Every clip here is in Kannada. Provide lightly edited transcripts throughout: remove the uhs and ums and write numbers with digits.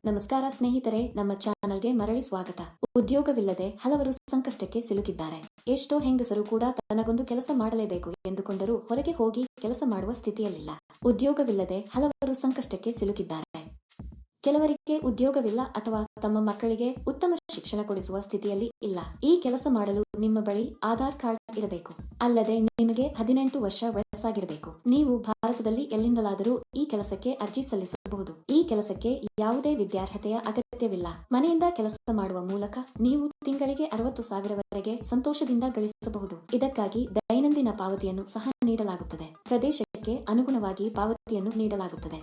ನಮಸ್ಕಾರ ಸ್ನೇಹಿತರೆ, ನಮ್ಮ ಚಾನಲ್ಗೆ ಮರಳಿ ಸ್ವಾಗತ. ಉದ್ಯೋಗವಿಲ್ಲದೆ ಹಲವರು ಸಂಕಷ್ಟಕ್ಕೆ ಸಿಲುಕಿದ್ದಾರೆ. ಎಷ್ಟೋ ಹೆಂಗಸರು ಕೂಡ ತನಗೊಂದು ಕೆಲಸ ಮಾಡಲೇಬೇಕು ಎಂದುಕೊಂಡರೂ ಹೊರಗೆ ಹೋಗಿ ಕೆಲಸ ಮಾಡುವ ಸ್ಥಿತಿಯಲ್ಲಿಲ್ಲ. ಉದ್ಯೋಗವಿಲ್ಲದೆ ಹಲವರು ಸಂಕಷ್ಟಕ್ಕೆ ಸಿಲುಕಿದ್ದಾರೆ. ಕೆಲವರಿಗೆ ಉದ್ಯೋಗವಿಲ್ಲ ಅಥವಾ ತಮ್ಮ ಮಕ್ಕಳಿಗೆ ಉತ್ತಮ ಶಿಕ್ಷಣ ಕೊಡಿಸುವ ಸ್ಥಿತಿಯಲ್ಲಿ ಇಲ್ಲ. ಈ ಕೆಲಸ ಮಾಡಲು ನಿಮ್ಮ ಬಳಿ ಆಧಾರ್ ಕಾರ್ಡ್ ಇರಬೇಕು. ಅಲ್ಲದೆ ನಿಮಗೆ 18 ವರ್ಷ ವಯಸ್ಸಾಗಿರಬೇಕು. ನೀವು ಭಾರತದಲ್ಲಿ ಎಲ್ಲಿಂದಲಾದರೂ ಈ ಕೆಲಸಕ್ಕೆ ಅರ್ಜಿ ಸಲ್ಲಿಸಬಹುದು. ಈ ಕೆಲಸಕ್ಕೆ ಯಾವುದೇ ವಿದ್ಯಾರ್ಹತೆಯ ಅಗತ್ಯವಿಲ್ಲ. ಮನೆಯಿಂದ ಕೆಲಸ ಮಾಡುವ ಮೂಲಕ ನೀವು ತಿಂಗಳಿಗೆ 60,000ವರೆಗೆ ಸಂತೋಷದಿಂದ ಗಳಿಸಬಹುದು. ಇದಕ್ಕಾಗಿ ದೈನಂದಿನ ಪಾವತಿಯನ್ನು ಸಹ ನೀಡಲಾಗುತ್ತದೆ. ಪ್ರದೇಶಕ್ಕೆ ಅನುಗುಣವಾಗಿ ಪಾವತಿಯನ್ನು ನೀಡಲಾಗುತ್ತದೆ.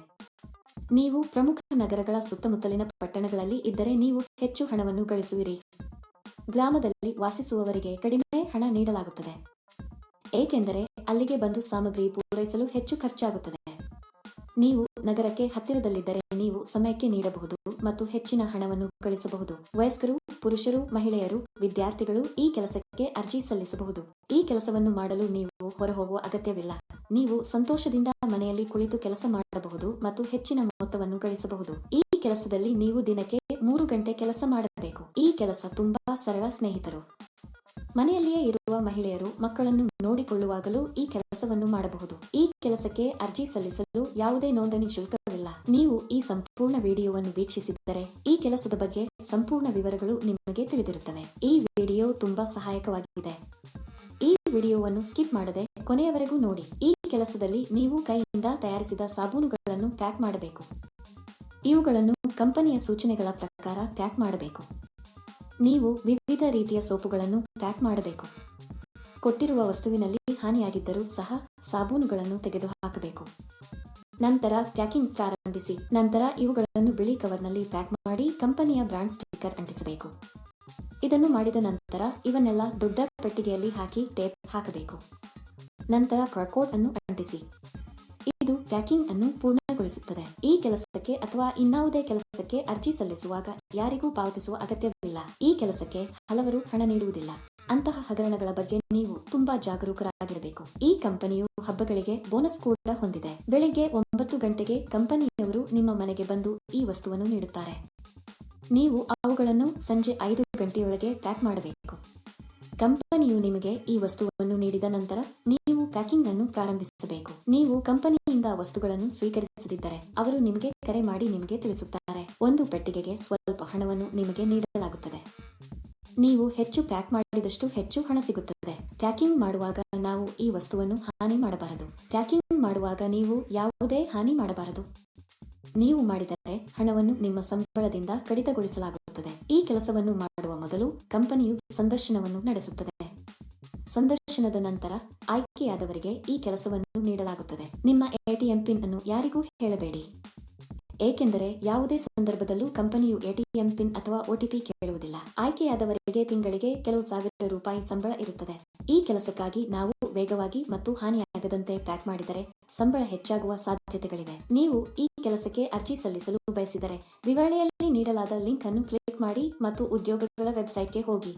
ನೀವು ಪ್ರಮುಖ ನಗರಗಳ ಸುತ್ತಮುತ್ತಲಿನ ಪಟ್ಟಣಗಳಲ್ಲಿ ಇದ್ದರೆ ನೀವು ಹೆಚ್ಚು ಹಣವನ್ನು ಗಳಿಸುವಿರಿ. ಗ್ರಾಮದಲ್ಲಿ ವಾಸಿಸುವವರಿಗೆ ಕಡಿಮೆ ಹಣ ನೀಡಲಾಗುತ್ತದೆ, ಏಕೆಂದರೆ ಅಲ್ಲಿಗೆ ಬಂದು ಸಾಮಗ್ರಿ ಪೂರೈಸಲು ಹೆಚ್ಚು ಖರ್ಚಾಗುತ್ತದೆ. ನೀವು ನಗರಕ್ಕೆ ಹತ್ತಿರದಲ್ಲಿದ್ದರೆ ನೀವು ಸಮಯಕ್ಕೆ ನೀಡಬಹುದು ಮತ್ತು ಹೆಚ್ಚಿನ ಹಣವನ್ನು ಗಳಿಸಬಹುದು. ವಯಸ್ಕರು, ಪುರುಷರು, ಮಹಿಳೆಯರು, ವಿದ್ಯಾರ್ಥಿಗಳು ಈ ಕೆಲಸಕ್ಕೆ ಅರ್ಜಿ ಸಲ್ಲಿಸಬಹುದು. ಈ ಕೆಲಸವನ್ನು ಮಾಡಲು ನೀವು ಹೊರಹೋಗುವ ಅಗತ್ಯವಿಲ್ಲ. ನೀವು ಸಂತೋಷದಿಂದ ಮನೆಯಲ್ಲಿ ಕುಳಿತು ಕೆಲಸ ಮಾಡಬಹುದು ಮತ್ತು ಹೆಚ್ಚಿನ ಮೊತ್ತವನ್ನು ಗಳಿಸಬಹುದು. ಈ ಕೆಲಸದಲ್ಲಿ ನೀವು ದಿನಕ್ಕೆ 3 ಗಂಟೆ ಕೆಲಸ ಮಾಡಬೇಕು. ಈ ಕೆಲಸ ತುಂಬಾ ಸರಳ ಸ್ನೇಹಿತರು. ಮನೆಯಲ್ಲಿಯೇ ಇರುವ ಮಹಿಳೆಯರು ಮಕ್ಕಳನ್ನು ನೋಡಿಕೊಳ್ಳುವಾಗಲೂ ಈ ಕೆಲಸವನ್ನು ಮಾಡಬಹುದು. ಈ ಕೆಲಸಕ್ಕೆ ಅರ್ಜಿ ಸಲ್ಲಿಸಲು ಯಾವುದೇ ನೋಂದಣಿ ಶುಲ್ಕವಿಲ್ಲ. ನೀವು ಈ ಸಂಪೂರ್ಣ ವಿಡಿಯೋವನ್ನು ವೀಕ್ಷಿಸಿದ್ದರೆ ಈ ಕೆಲಸದ ಬಗ್ಗೆ ಸಂಪೂರ್ಣ ವಿವರಗಳು ನಿಮಗೆ ತಿಳಿದಿರುತ್ತವೆ. ಈ ವಿಡಿಯೋ ತುಂಬಾ ಸಹಾಯಕವಾಗಿದೆ. ಈ ವಿಡಿಯೋವನ್ನು ಸ್ಕಿಪ್ ಮಾಡದೆ ಕೊನೆಯವರೆಗೂ ನೋಡಿ. ಈ ಕೆಲಸದಲ್ಲಿ ನೀವು ಕೈಯಿಂದ ತಯಾರಿಸಿದ ಸಾಬೂನುಗಳನ್ನು ಪ್ಯಾಕ್ ಮಾಡಬೇಕು. ಇವುಗಳನ್ನು ಕಂಪನಿಯ ಸೂಚನೆಗಳ ಪ್ರಕಾರ ಪ್ಯಾಕ್ ಮಾಡಬೇಕು. ನೀವು ವಿವಿಧ ರೀತಿಯ ಸೋಪುಗಳನ್ನು ಪ್ಯಾಕ್ ಮಾಡಬೇಕು. ಕೊಟ್ಟಿರುವ ವಸ್ತುವಿನಲ್ಲಿ ಹಾನಿಯಾಗಿದ್ದರೂ ಸಹ ಸಾಬೂನುಗಳನ್ನು ತೆಗೆದುಹಾಕಬೇಕು. ನಂತರ ಪ್ಯಾಕಿಂಗ್ ಪ್ರಾರಂಭಿಸಿ. ನಂತರ ಇವುಗಳನ್ನು ಬಿಳಿ ಕವರ್ನಲ್ಲಿ ಪ್ಯಾಕ್ ಮಾಡಿ ಕಂಪನಿಯ ಬ್ರಾಂಡ್ ಸ್ಟಿಕ್ಕರ್ ಅಂಟಿಸಬೇಕು. ಇದನ್ನು ಮಾಡಿದ ನಂತರ ಇವನ್ನೆಲ್ಲ ದೊಡ್ಡ ಪೆಟ್ಟಿಗೆಯಲ್ಲಿ ಹಾಕಿ ಟೇಪ್ ಹಾಕಬೇಕು. ನಂತರ ಬಾರ್ಕೋಡ್ ಅನ್ನು ಅಂಟಿಸಿ. ಇದು ಪ್ಯಾಕಿಂಗ್ ಅನ್ನು ಪೂರ್ಣಗೊಳಿಸುತ್ತದೆ. ಈ ಕೆಲಸಕ್ಕೆ ಅಥವಾ ಇನ್ನಾವುದೇ ಕೆಲಸಕ್ಕೆ ಅರ್ಜಿ ಸಲ್ಲಿಸುವಾಗ ಯಾರಿಗೂ ಪಾವತಿಸುವ ಅಗತ್ಯವಿಲ್ಲ. ಈ ಕೆಲಸಕ್ಕೆ ಹಲವರು ಹಣ ನೀಡುವುದಿಲ್ಲ. ಅಂತಹ ಹಗರಣಗಳ ಬಗ್ಗೆ ನೀವು ತುಂಬಾ ಜಾಗರೂಕರಾಗಿರಬೇಕು. ಈ ಕಂಪನಿಯು ಹಬ್ಬಗಳಿಗೆ ಬೋನಸ್ ಕೂಡ ಹೊಂದಿದೆ. ಬೆಳಿಗ್ಗೆ 9 ಗಂಟೆಗೆ ಕಂಪನಿಯವರು ನಿಮ್ಮ ಮನೆಗೆ ಬಂದು ಈ ವಸ್ತುವನ್ನು ನೀಡುತ್ತಾರೆ. ನೀವು ಅವುಗಳನ್ನು ಸಂಜೆ 5 ಗಂಟೆಯೊಳಗೆ ಪ್ಯಾಕ್ ಮಾಡಬೇಕು. ಕಂಪನಿಯು ನಿಮಗೆ ಈ ವಸ್ತುವನ್ನು ನೀಡಿದ ನಂತರ ನೀವು ಪ್ಯಾಕಿಂಗ್ ಅನ್ನು ಪ್ರಾರಂಭಿಸಬೇಕು. ನೀವು ಕಂಪನಿಯಿಂದ ವಸ್ತುಗಳನ್ನು ಸ್ವೀಕರಿಸದಿದ್ದರೆ ಅವರು ನಿಮಗೆ ಕರೆ ಮಾಡಿ ನಿಮಗೆ ತಿಳಿಸುತ್ತಾರೆ. ಒಂದು ಪೆಟ್ಟಿಗೆಗೆ ಸ್ವಲ್ಪ ಹಣವನ್ನು ನಿಮಗೆ ನೀಡಲಾಗುತ್ತದೆ. ನೀವು ಹೆಚ್ಚು ಪ್ಯಾಕ್ ಮಾಡಿದಷ್ಟು ಹೆಚ್ಚು ಹಣ ಸಿಗುತ್ತದೆ. ಪ್ಯಾಕಿಂಗ್ ಮಾಡುವಾಗ ನಾವು ಈ ವಸ್ತುವನ್ನು ಹಾನಿ ಮಾಡಬಾರದು. ಪ್ಯಾಕಿಂಗ್ ಮಾಡುವಾಗ ನೀವು ಯಾವುದೇ ಹಾನಿ ಮಾಡಬಾರದು. ನೀವು ಮಾಡಿದರೆ ಹಣವನ್ನು ನಿಮ್ಮ ಸಂಬಳದಿಂದ ಕಡಿತಗೊಳಿಸಲಾಗುತ್ತದೆ. ಈ ಕೆಲಸವನ್ನು ಮಾಡುವ ಮೊದಲು ಕಂಪನಿಯು ಸಂದರ್ಶನವನ್ನು ನಡೆಸುತ್ತದೆ. ಸಂದರ್ಶನದ ನಂತರ ಆಯ್ಕೆಯಾದವರಿಗೆ ಈ ಕೆಲಸವನ್ನು ನೀಡಲಾಗುತ್ತದೆ. ನಿಮ್ಮ ಎಟಿಎಂ ಪಿನ್ ಅನ್ನು ಯಾರಿಗೂ ಹೇಳಬೇಡಿ, ಏಕೆಂದರೆ ಯಾವುದೇ ಸಂದರ್ಭದಲ್ಲೂ ಕಂಪನಿಯು ಎಟಿಎಂ ಪಿನ್ ಅಥವಾ OTP ಕೇಳುವುದಿಲ್ಲ. ಆಯ್ಕೆಯಾದವರಿಗೆ ತಿಂಗಳಿಗೆ ಕೆಲವು ಸಾವಿರ ರೂಪಾಯಿ ಸಂಬಳ ಇರುತ್ತದೆ. ಈ ಕೆಲಸಕ್ಕಾಗಿ ನಾವು ವೇಗವಾಗಿ ಮತ್ತು ಹಾನಿಯಾಗದಂತೆ ಪ್ಯಾಕ್ ಮಾಡಿದರೆ ಸಂಬಳ ಹೆಚ್ಚಾಗುವ ಸಾಧ್ಯತೆಗಳಿವೆ. ನೀವು ಈ ಕೆಲಸಕ್ಕೆ ಅರ್ಜಿ ಸಲ್ಲಿಸಲು ಬಯಸಿದರೆ ವಿವರಣೆಯಲ್ಲಿ ನೀಡಲಾದ ಲಿಂಕ್ ಅನ್ನು ಕ್ಲಿಕ್ ಮಾಡಿ ಮತ್ತು ಉದ್ಯೋಗಗಳ ವೆಬ್ಸೈಟ್ಗೆ ಹೋಗಿ.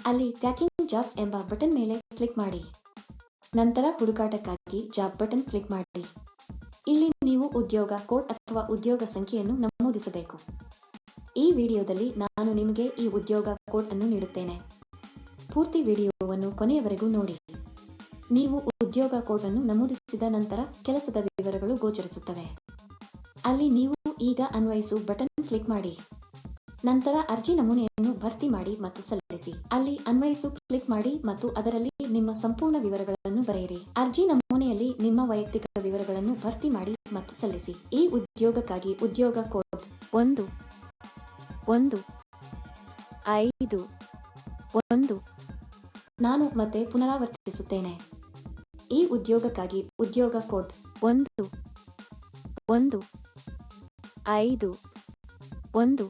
ಅಲ್ಲಿ ಪ್ಯಾಕಿಂಗ್ ಜಾಬ್ಸ್ ಎಂಬ ಬಟನ್ ಮೇಲೆ ಕ್ಲಿಕ್ ಮಾಡಿ. ನಂತರ ಹುಡುಕಾಟಕ್ಕಾಗಿ ಜಾಬ್ ಬಟನ್ ಕ್ಲಿಕ್ ಮಾಡಿ. ಇಲ್ಲಿ ನೀವು ಉದ್ಯೋಗ ಕೋಡ್ ಅಥವಾ ಉದ್ಯೋಗ ಸಂಖ್ಯೆಯನ್ನು ನಮೂದಿಸಬೇಕು. ಈ ವಿಡಿಯೋದಲ್ಲಿ ನಾನು ನಿಮಗೆ ಈ ಉದ್ಯೋಗ ಕೋಡ್ ಅನ್ನು ನೀಡುತ್ತೇನೆ. ಪೂರ್ತಿ ವಿಡಿಯೋವನ್ನು ಕೊನೆಯವರೆಗೂ ನೋಡಿ. ನೀವು ಉದ್ಯೋಗ ಕೋಡ್ ಅನ್ನು ನಮೂದಿಸಿದ ನಂತರ ಕೆಲಸದ ವಿವರಗಳು ಗೋಚರಿಸುತ್ತವೆ. ಅಲ್ಲಿ ನೀವು ಈಗ ಅನ್ವಯಿಸು ಬಟನ್ ಕ್ಲಿಕ್ ಮಾಡಿ. ನಂತರ ಅರ್ಜಿ ನಮೂನೆಯನ್ನು ಭರ್ತಿ ಮಾಡಿ ಮತ್ತು ಸಲ್ಲಿಸಿ. ಅಲ್ಲಿ ಅನ್ವಯಿಸು ಕ್ಲಿಕ್ ಮಾಡಿ ಮತ್ತು ಅದರಲ್ಲಿ ನಿಮ್ಮ ಸಂಪೂರ್ಣ ವಿವರಗಳನ್ನು ಬರೆಯಿರಿ. ಅರ್ಜಿ ನಮೂನೆಯಲ್ಲಿ ನಿಮ್ಮ ವೈಯಕ್ತಿಕ ವಿವರಗಳನ್ನು ಭರ್ತಿ ಮಾಡಿ ಮತ್ತು ಸಲ್ಲಿಸಿ. ಈ ಉದ್ಯೋಗಕ್ಕಾಗಿ ಉದ್ಯೋಗ ಕೋಡ್ 1151. ನಾನು ಮತ್ತೆ ಪುನರಾವರ್ತಿಸುತ್ತೇನೆ. ಈ ಉದ್ಯೋಗಕ್ಕಾಗಿ ಉದ್ಯೋಗ ಕೋಡ್ 1151.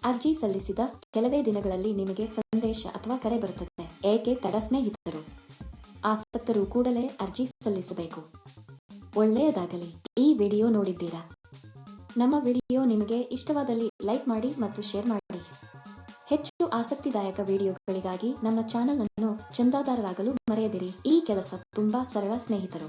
ಅರ್ಜಿ ಸಲ್ಲಿಸಿದ ಕೆಲವೇ ದಿನಗಳಲ್ಲಿ ನಿಮಗೆ ಸಂದೇಶ ಅಥವಾ ಕರೆ ಬರುತ್ತದೆ. ಏಕೆ ತಡ ಸ್ನೇಹಿತರು? ಆಸಕ್ತರು ಕೂಡಲೇ ಅರ್ಜಿ ಸಲ್ಲಿಸಬೇಕು. ಒಳ್ಳೆಯದಾಗಲಿ. ಈ ವಿಡಿಯೋ ನೋಡಿದ್ದೀರಾ? ನಮ್ಮ ವಿಡಿಯೋ ನಿಮಗೆ ಇಷ್ಟವಾದಲ್ಲಿ ಲೈಕ್ ಮಾಡಿ ಮತ್ತು ಶೇರ್ ಮಾಡಿ. ಹೆಚ್ಚು ಆಸಕ್ತಿದಾಯಕ ವಿಡಿಯೋಗಳಿಗಾಗಿ ನಮ್ಮ ಚಾನೆಲ್ ಅನ್ನು ಚಂದಾದಾರರಾಗಲು ಮರೆಯದಿರಿ. ಈ ಕೆಲಸ ತುಂಬಾ ಸರಳ ಸ್ನೇಹಿತರು.